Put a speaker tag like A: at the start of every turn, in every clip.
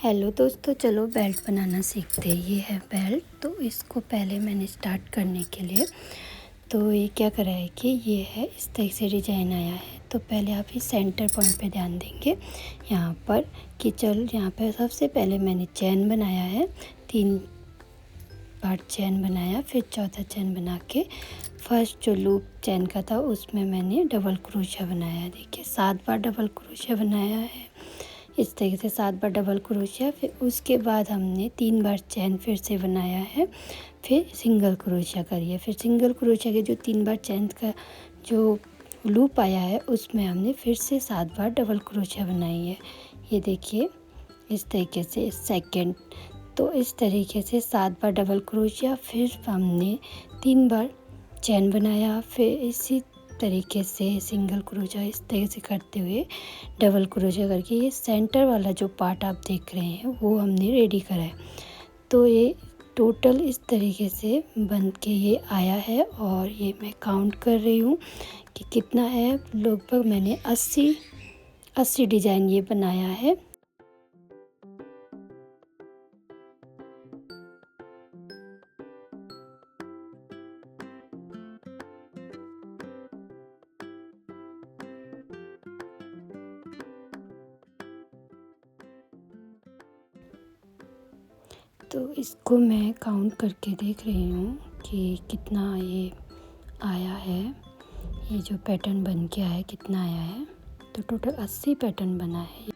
A: Hello दोस्तों, चलो belt बनाना सीखते हैं। ये है बेल्ट। तो इसको पहले मैंने स्टार्ट करने के लिए तो ये क्या करा है कि ये है इस तरह से डिजाइन आया है। तो पहले आप इस सेंटर पॉइंट पे ध्यान देंगे यहाँ पर कि चल यहाँ पे सबसे पहले मैंने चैन बनाया है, 3 पार्ट चैन बनाया, फिर चौथा चैन बना के फर्स्ट जो लूप चैन का था उसमें मैंने डबल क्रोशिया बनाया। देखिए 7 बार डबल क्रोशिया बनाया है इस तरीके से, 7 बार डबल क्रोशिया। फिर उसके बाद हमने 3 बार चैन फिर से बनाया है, फिर सिंगल क्रोशिया करिए। फिर सिंगल क्रोशिया के जो 3 बार चैन का जो लूप आया है उसमें हमने फिर से 7 बार डबल क्रोशिया बनाई है। ये देखिए इस तरीके से सेकंड। तो इस तरीके से 7 बार डबल क्रोशिया, फिर हमने 3 बार चैन बनाया, फिर इसी तरीके से सिंगल क्रोशिया इस तरीके से करते हुए डबल क्रोशिया करके ये सेंटर वाला जो पार्ट आप देख रहे हैं वो हमने रेडी करा है। तो ये टोटल इस तरीके से बन के ये आया है और ये मैं काउंट कर रही हूँ कि कितना है। लगभग मैंने 80 डिज़ाइन ये बनाया है। तो इसको मैं काउंट करके देख रही हूँ कि कितना ये आया है। ये जो पैटर्न बन के आया है कितना आया है। तो टोटल 80 पैटर्न बना है।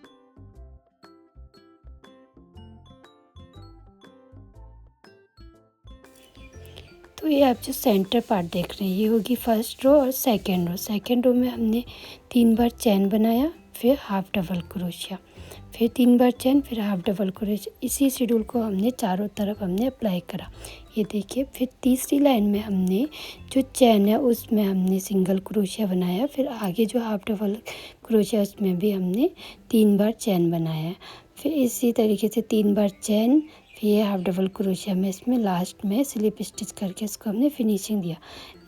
A: तो ये आप जो सेंटर पार्ट देख रहे हैं ये होगी फर्स्ट रो और सेकंड रो। सेकंड रो में हमने 3 बार चैन बनाया, फिर हाफ डबल क्रोशिया, फिर 3 बार चैन, फिर हाफ डबल क्रोशिया। इसी शेड्यूल को हमने चारों तरफ हमने अप्लाई करा। ये देखिए फिर तीसरी लाइन में हमने जो चैन है उसमें हमने सिंगल क्रोशिया बनाया, फिर आगे जो हाफ डबल क्रोशिया उसमें भी हमने 3 बार चैन बनाया। फिर इसी तरीके से 3 बार चैन, फिर ये हाफ डबल क्रोशिया में इसमें लास्ट में स्लिप स्टिच करके इसको हमने फिनिशिंग दिया।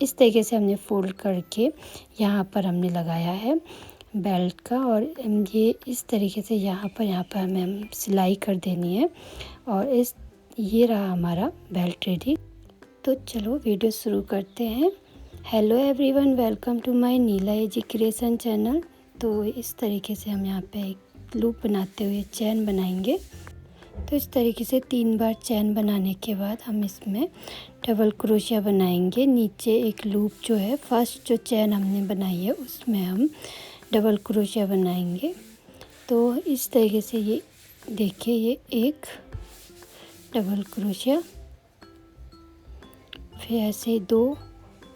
A: इस तरीके से हमने फोल्ड करके यहाँ पर हमने लगाया है बेल्ट का। और ये इस तरीके से यहाँ पर हमें सिलाई कर देनी है। और ये रहा हमारा बेल्ट रेडी। तो चलो वीडियो शुरू करते हैं। Hello everyone, welcome to my Neela AG creation channel. तो इस तरीके से हम यहाँ पे एक लूप बनाते हुए चैन बनाएंगे। तो इस तरीके से 3 बार चैन बनाने के बाद हम इसमें डबल क्रोशिया बनाएंगे। नीचे एक लूप जो है फर्स्ट जो चैन हमने बनाई है उसमें हम डबल क्रोशिया बनाएंगे। तो इस तरीके से ये देखिए ये एक डबल क्रोशिया, फिर ऐसे ही 2,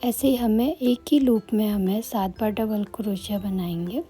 A: ऐसे ही हमें एक ही लूप में हमें 7 बार डबल क्रोशिया बनाएंगे।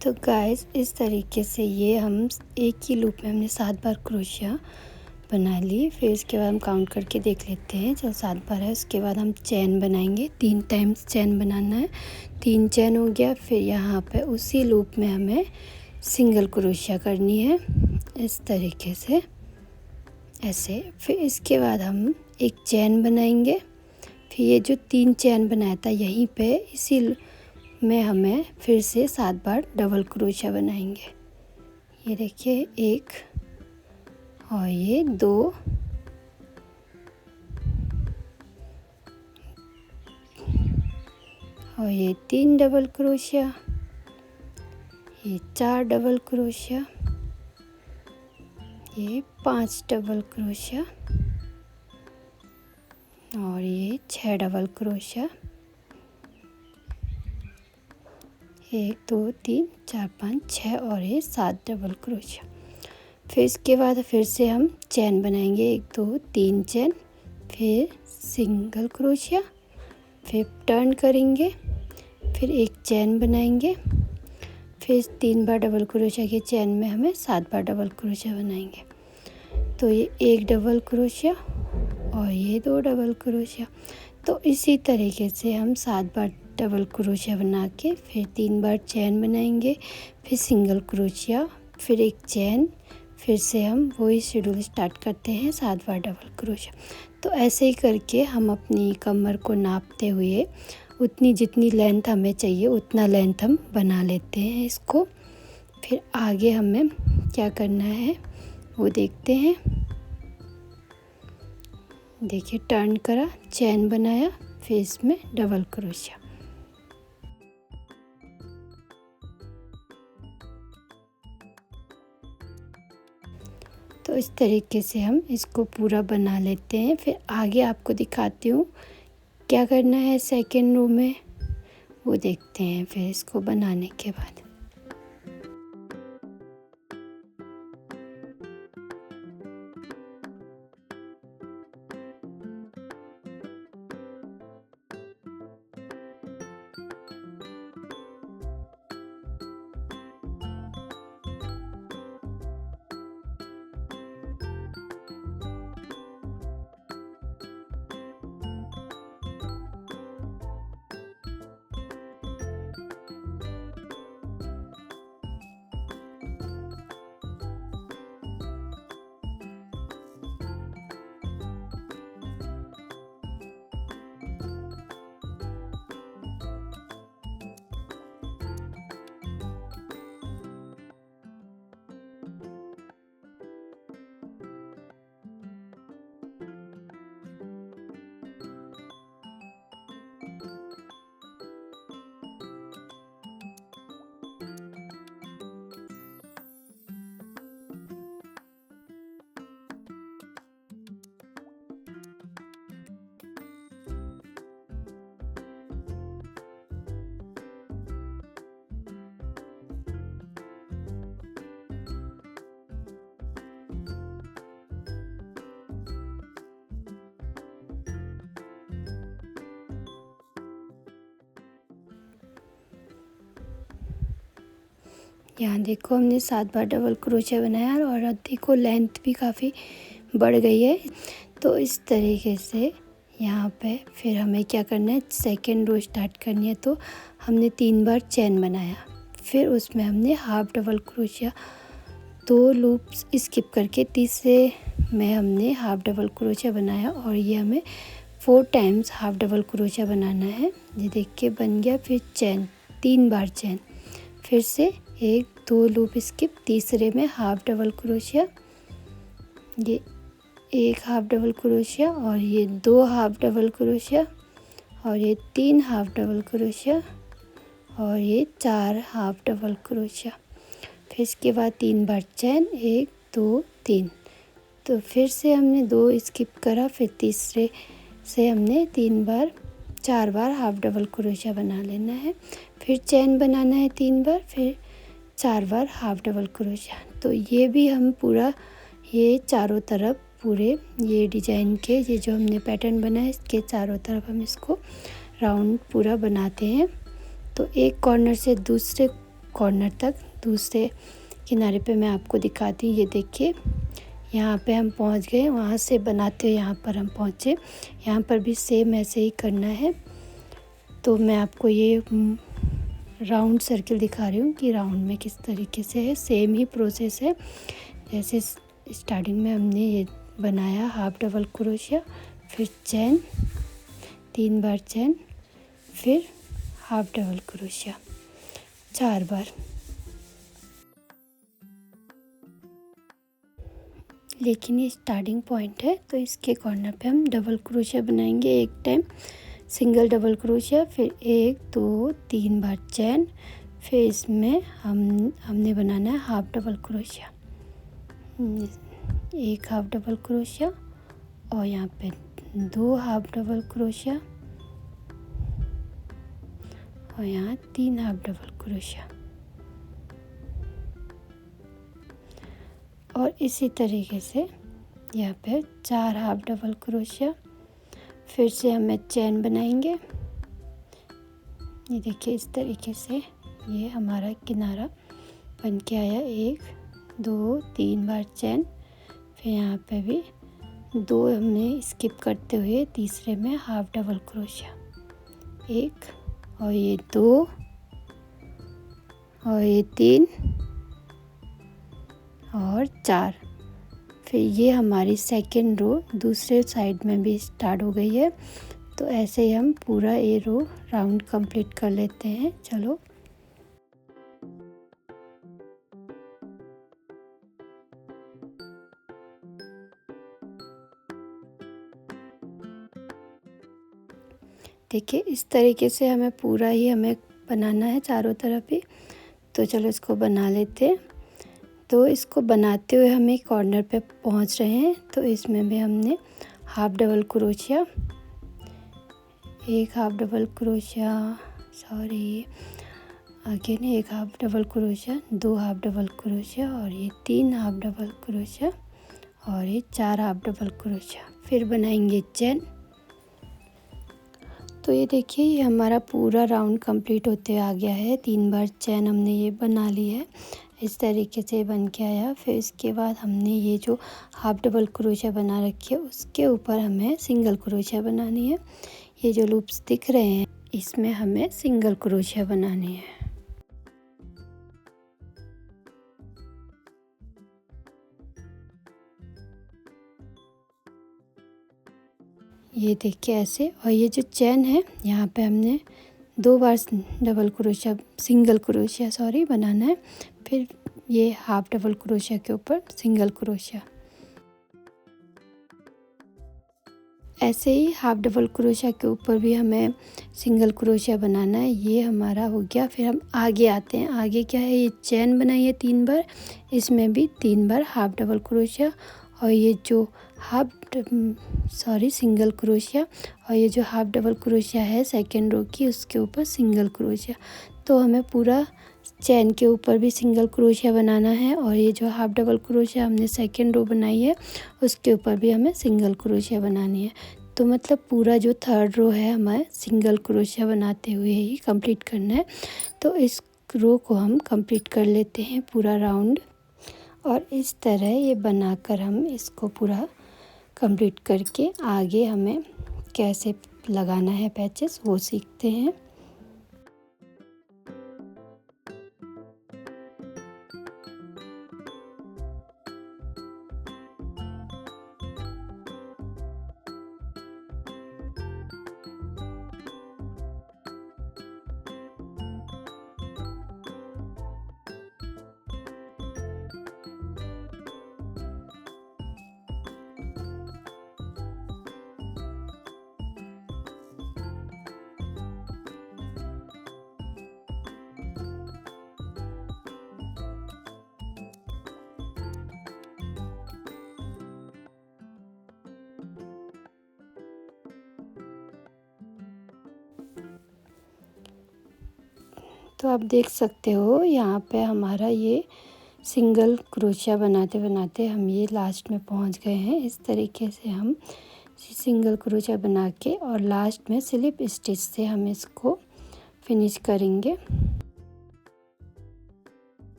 A: तो गाइस इस तरीके से ये हम एक ही लूप में हमने 7 बार क्रोशिया बना ली। फिर इसके बाद हम काउंट करके देख लेते हैं। चलो 7 बार है। उसके बाद हम चैन बनाएंगे, 3 टाइम्स चैन बनाना है। 3 चैन हो गया। फिर यहाँ पे उसी लूप में हमें सिंगल क्रोशिया करनी है इस तरीके से ऐसे। फिर इसके बाद हम एक चैन बनाएंगे। फिर ये जो 3 चैन बनाया था यहीं पे इसी में हमें फिर से 7 बार डबल क्रोशिया बनाएंगे। ये देखिए 1 और ये 2 और ये 3 डबल क्रोशिया, ये 4 डबल क्रोशिया, ये 5 डबल क्रोशिया और और ये 6 डबल क्रोशिया, 1 2 3 4 5 6 और ये 7 डबल क्रोशिया। फिर इसके बाद फिर से हम चैन बनाएंगे, 1 2 3 चैन, फिर सिंगल क्रोशिया, फिर टर्न करेंगे, फिर एक चैन बनाएंगे, फिर 3 बार डबल क्रोशिया के चैन में हमें 7 बार डबल क्रोशिया बनाएंगे। तो ये 1 डबल क्रोशिया और ये 2 डबल क्रोशिया। तो इसी तरीके से हम 7 बार डबल क्रोशिया बना के फिर 3 बार चैन बनाएंगे, फिर सिंगल क्रोशिया, फिर एक चैन, फिर से हम वही शेड्यूल स्टार्ट करते हैं 7 बार डबल क्रोशिया। तो ऐसे ही करके हम अपनी कमर को नापते हुए उतनी जितनी लेंथ हमें चाहिए उतना लेंथ हम बना लेते हैं इसको। फिर आगे हमें क्या करना है वो देखते हैं। देखिए, टर्न करा, चैन बनाया, फिर इसमें डबल क्रोशिया। तो इस तरीके से हम इसको पूरा बना लेते हैं। फिर आगे आपको दिखाती हूँ क्या करना है सेकेंड रो में, वो देखते हैं फिर इसको बनाने के बाद। यहाँ देखो हमने 7 बार डबल क्रोशिया बनाया और अब देखो लेंथ भी काफ़ी बढ़ गई है। तो इस तरीके से यहाँ पे फिर हमें क्या करना है, सेकेंड रो स्टार्ट करनी है। तो हमने 3 बार चैन बनाया, फिर उसमें हमने half double crochet 2 loops skip करके तीसरे में हमने हाफ डबल क्रोशिया बनाया और ये हमें 4 टाइम्स हाफ डबल क्रोशिया बनाना है। ये देख के बन गया। फिर चैन, 3 बार चैन, फिर से 1 2 लूप स्किप, तीसरे में हाफ डबल क्रोशिया, ये 1 हाफ डबल क्रोशिया और ये 2 हाफ डबल क्रोशिया और ये 3 हाफ डबल क्रोशिया और ये 4 हाफ डबल क्रोशिया। फिर इसके बाद 3 बार चैन, 1 2 3। तो फिर से हमने 2 स्किप करा, फिर तीसरे से हमने 4 बार हाफ डबल क्रोशिया बना लेना है। फिर चैन बनाना है 3 बार, फिर 4 बार हाफ डबल क्रोशिया। तो ये भी हम पूरा ये चारों तरफ पूरे ये डिजाइन के ये जो हमने पैटर्न बनाया इसके चारों तरफ हम इसको राउंड पूरा बनाते हैं। तो एक कॉर्नर से दूसरे कॉर्नर तक, दूसरे किनारे पे मैं आपको दिखाती हूँ। ये देखिए, यहाँ पे हम पहुँच गए, वहाँ से बनाते हुए यहाँ पर हम पहुँचे। यहाँ पर भी सेम ऐसे ही करना है। तो मैं आपको ये राउंड सर्किल दिखा रही हूँ कि राउंड में किस तरीके से है। सेम ही प्रोसेस है जैसे स्टार्टिंग में हमने ये बनाया हाफ डबल क्रोशिया, फिर चैन, 3 बार चैन, फिर हाफ डबल क्रोशिया 4 बार। लेकिन ये स्टार्टिंग पॉइंट है तो इसके कॉर्नर पे हम डबल क्रोशिया बनाएंगे एक टाइम, सिंगल डबल क्रोशिया, फिर 1 2 3 बार चैन, फिर इसमें हमने बनाना है half double crochet, 1 half double crochet और यहाँ पे 2 हाफ डबल क्रोशिया और यहाँ 3 हाफ डबल क्रोशिया। और इसी तरीके से यहाँ पे 4 हाफ डबल क्रोशिया। फिर से हमें चेन बनाएंगे। ये देखिए इस तरीके से ये हमारा किनारा बन के आया। 1 2 3 बार चेन। फिर यहाँ पे भी 2 हमने स्किप करते हुए तीसरे में हाफ डबल क्रोशिया। 1 और ये 2 और ये 3 और 4। फिर ये हमारी सेकेंड रो दूसरे साइड में भी स्टार्ट हो गई है। तो ऐसे ही हम पूरा ये रो राउंड कंप्लीट कर लेते हैं। चलो देखिए इस तरीके से हमें पूरा ही हमें बनाना है चारों तरफ ही। तो चलो इसको बना लेते हैं। तो इसको बनाते हुए हम एक कॉर्नर पे पहुंच रहे हैं। तो इसमें भी हमने half double crochet, 1 half double crochet, sorry again 1 half double crochet, 2 half double crochet और ये 3 हाफ डबल क्रोशिया और ये 4 हाफ डबल क्रोशिया। फिर बनाएंगे चेन। तो ये देखिए ये हमारा पूरा राउंड कंप्लीट होते आ गया है। 3 बार चेन हमने ये बना ली है। इस तरीके से बन के आया। फिर इसके बाद हमने ये जो हाफ डबल क्रोशिया बना रखी है उसके ऊपर हमें सिंगल क्रोशिया बनानी है। ये जो लूप्स दिख रहे हैं इसमें हमें सिंगल क्रोशिया बनानी है। ये देखिए ऐसे। और ये जो चेन है यहाँ पे हमने 2 बार double crochet single crochet sorry बनाना है। फिर ये हाफ डबल क्रोशिया के ऊपर सिंगल क्रोशिया। ऐसे ही हाफ डबल क्रोशिया के ऊपर भी हमें सिंगल क्रोशिया बनाना है। ये हमारा हो गया। फिर हम आगे आते हैं। आगे क्या है, ये चेन बनाई है 3 बार, इसमें भी 3 बार हाफ डबल क्रोशिया और ये जो सिंगल क्रोशिया और ये जो हाफ डबल क्रोशिया है सेकेंड रो की उसके ऊपर सिंगल क्रोशिया। तो हमें पूरा चेन के ऊपर भी सिंगल क्रोशिया बनाना है और ये जो हाफ डबल क्रोशिया हमने सेकेंड रो बनाई है उसके ऊपर भी हमें सिंगल क्रोशिया बनानी है। तो मतलब पूरा जो थर्ड रो है हमें सिंगल क्रोशिया बनाते हुए ही कंप्लीट करना है। तो इस रो को हम कंप्लीट कर लेते हैं पूरा राउंड। और इस तरह ये बनाकर हम इसको पूरा कंप्लीट करके आगे हमें कैसे लगाना है पैचेस वो सीखते हैं। तो आप देख सकते हो यहाँ पे हमारा ये सिंगल क्रोशिया बनाते बनाते हम ये लास्ट में पहुँच गए हैं। इस तरीके से हम सिंगल क्रोशिया बना के और लास्ट में स्लिप स्टिच से हम इसको फिनिश करेंगे।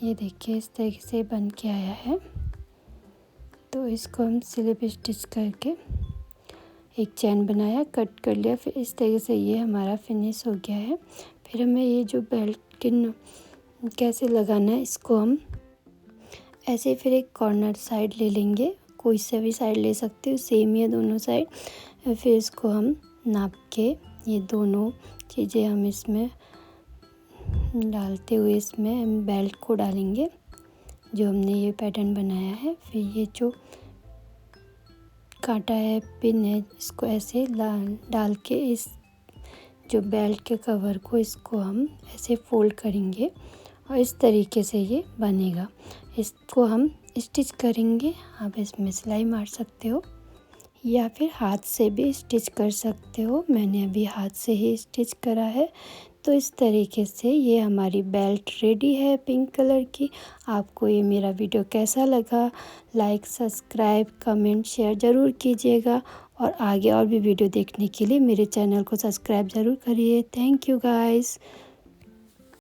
A: ये देखिए इस तरीके से बन के आया है। तो इसको हम स्लिप स्टिच करके एक चैन बनाया, कट कर लिया। फिर इस तरीके से ये हमारा फिनिश हो गया है। फिर हमें ये जो बेल्ट के कैसे लगाना है इसको हम ऐसे फिर एक कॉर्नर साइड ले लेंगे, कोई सा भी साइड ले सकते हो, सेम ही है दोनों साइड। फिर इसको हम नाप के ये दोनों चीज़ें हम इसमें डालते हुए इसमें हम बेल्ट को डालेंगे जो हमने ये पैटर्न बनाया है। फिर ये जो कांटा है, पिन है, इसको ऐसे डाल के इस जो बेल्ट के कवर को इसको हम ऐसे फोल्ड करेंगे और इस तरीके से ये बनेगा। इसको हम स्टिच करेंगे। आप इसमें सिलाई मार सकते हो या फिर हाथ से भी स्टिच कर सकते हो। मैंने अभी हाथ से ही स्टिच करा है। तो इस तरीके से ये हमारी बेल्ट रेडी है पिंक कलर की। आपको ये मेरा वीडियो कैसा लगा? लाइक, सब्सक्राइब, कमेंट, शेयर ज़रूर कीजिएगा और आगे और भी वीडियो देखने के लिए मेरे चैनल को सब्सक्राइब ज़रूर करिए। Thank you guys.